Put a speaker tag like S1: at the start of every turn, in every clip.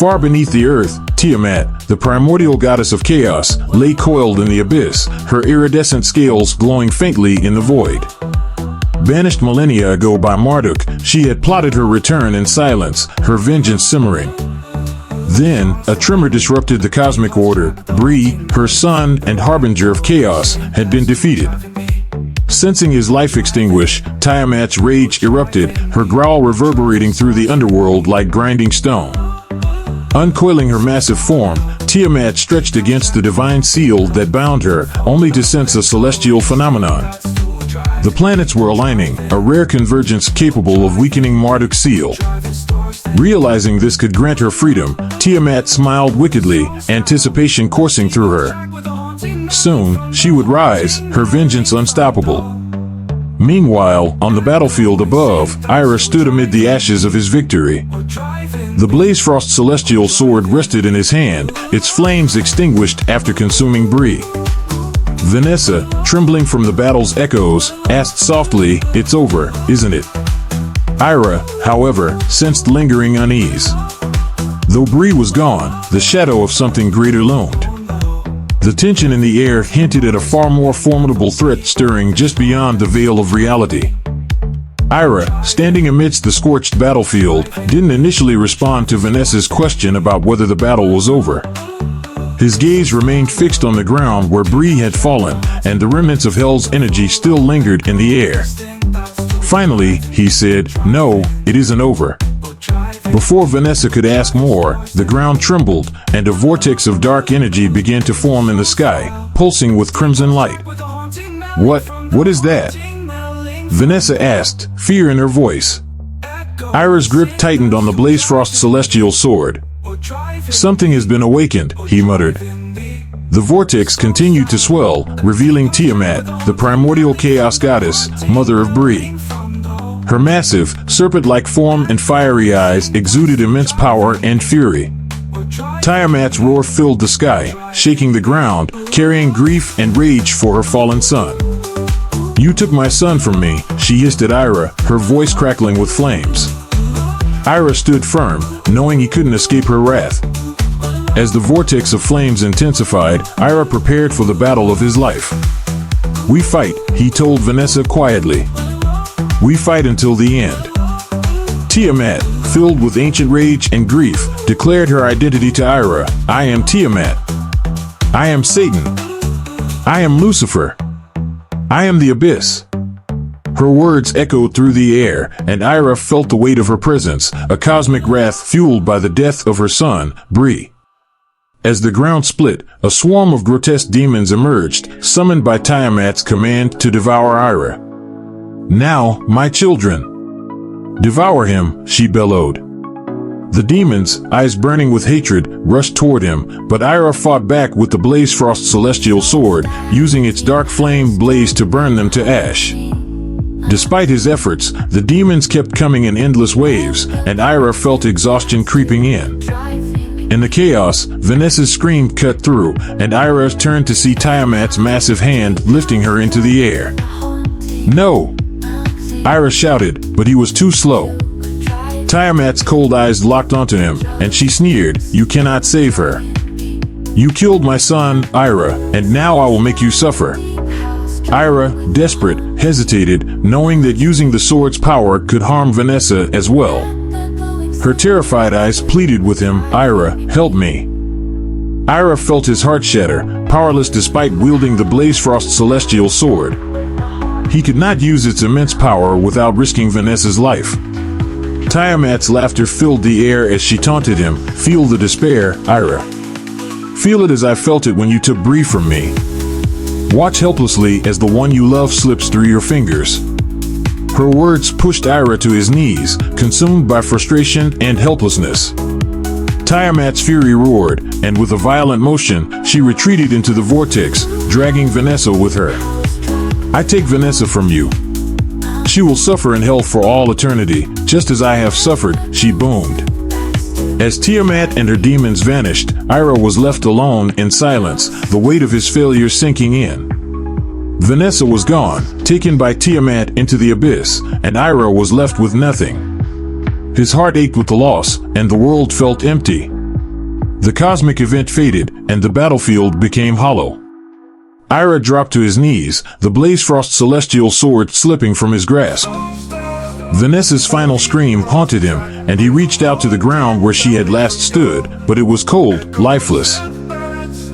S1: Far beneath the earth, Tiamat, the primordial goddess of chaos, lay coiled in the abyss, her iridescent scales glowing faintly in the void. Banished millennia ago by Marduk, she had plotted her return in silence, her vengeance simmering. Then, a tremor disrupted the cosmic order. Bree, her son and harbinger of chaos, had been defeated. Sensing his life extinguish, Tiamat's rage erupted, her growl reverberating through the underworld like grinding stone. Uncoiling her massive form, Tiamat stretched against the divine seal that bound her, only to sense a celestial phenomenon. The planets were aligning, a rare convergence capable of weakening Marduk's seal. Realizing this could grant her freedom, Tiamat smiled wickedly, anticipation coursing through her. Soon, she would rise, her vengeance unstoppable. Meanwhile, on the battlefield above, Ira stood amid the ashes of his victory. The Blazefrost celestial sword rested in his hand, its flames extinguished after consuming Bree. Vanessa, trembling from the battle's echoes, asked softly, "It's over, isn't it?" Ira, however, sensed lingering unease. Though Bree was gone, the shadow of something greater loomed. The tension in the air hinted at a far more formidable threat stirring just beyond the veil of reality. Ira, standing amidst the scorched battlefield, didn't initially respond to Vanessa's question about whether the battle was over. His gaze remained fixed on the ground where Bree had fallen, and the remnants of Hell's energy still lingered in the air. Finally, he said, "No, it isn't over." Before Vanessa could ask more, the ground trembled, and a vortex of dark energy began to form in the sky, pulsing with crimson light. What is that?" Vanessa asked, fear in her voice. Ira's grip tightened on the Blazefrost celestial sword. "Something has been awakened," he muttered. The vortex continued to swell, revealing Tiamat, the primordial chaos goddess, mother of Bree. Her massive, serpent-like form and fiery eyes exuded immense power and fury. Tiamat's roar filled the sky, shaking the ground, carrying grief and rage for her fallen son. "You took my son from me," she hissed at Ira, her voice crackling with flames. Ira stood firm, knowing he couldn't escape her wrath. As the vortex of flames intensified, Ira prepared for the battle of his life. "We fight," he told Vanessa quietly. "We fight until the end." Tiamat, filled with ancient rage and grief, declared her identity to Ira. "I am Tiamat. I am Satan. I am Lucifer. I am the Abyss." Her words echoed through the air, and Ira felt the weight of her presence, a cosmic wrath fueled by the death of her son, Bree. As the ground split, a swarm of grotesque demons emerged, summoned by Tiamat's command to devour Ira. "Now, my children. Devour him," she bellowed. The demons, eyes burning with hatred, rushed toward him, but Ira fought back with the Blazefrost celestial sword, using its dark flame blaze to burn them to ash. Despite his efforts, the demons kept coming in endless waves, and Ira felt exhaustion creeping in. In the chaos, Vanessa's scream cut through, and Ira turned to see Tiamat's massive hand lifting her into the air. "No!" Ira shouted, but he was too slow. Tiamat's cold eyes locked onto him, and she sneered, "You cannot save her. You killed my son, Ira, and now I will make you suffer." Ira, desperate, hesitated, knowing that using the sword's power could harm Vanessa as well. Her terrified eyes pleaded with him, "Ira, help me." Ira felt his heart shatter, powerless despite wielding the Blazefrost celestial sword. He could not use its immense power without risking Vanessa's life. Tiamat's laughter filled the air as she taunted him, "Feel the despair, Ira. Feel it as I felt it when you took Bree from me. Watch helplessly as the one you love slips through your fingers." Her words pushed Ira to his knees, consumed by frustration and helplessness. Tiamat's fury roared, and with a violent motion, she retreated into the vortex, dragging Vanessa with her. "I take Vanessa from you. She will suffer in hell for all eternity, just as I have suffered," she boomed. As Tiamat and her demons vanished, Ira was left alone in silence, the weight of his failure sinking in. Vanessa was gone, taken by Tiamat into the abyss, and Ira was left with nothing. His heart ached with the loss, and the world felt empty. The cosmic event faded, and the battlefield became hollow. Ira dropped to his knees, the Blazefrost celestial sword slipping from his grasp. Vanessa's final scream haunted him, and he reached out to the ground where she had last stood, but it was cold, lifeless.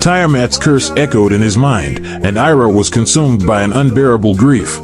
S1: Tiamat's curse echoed in his mind, and Ira was consumed by an unbearable grief.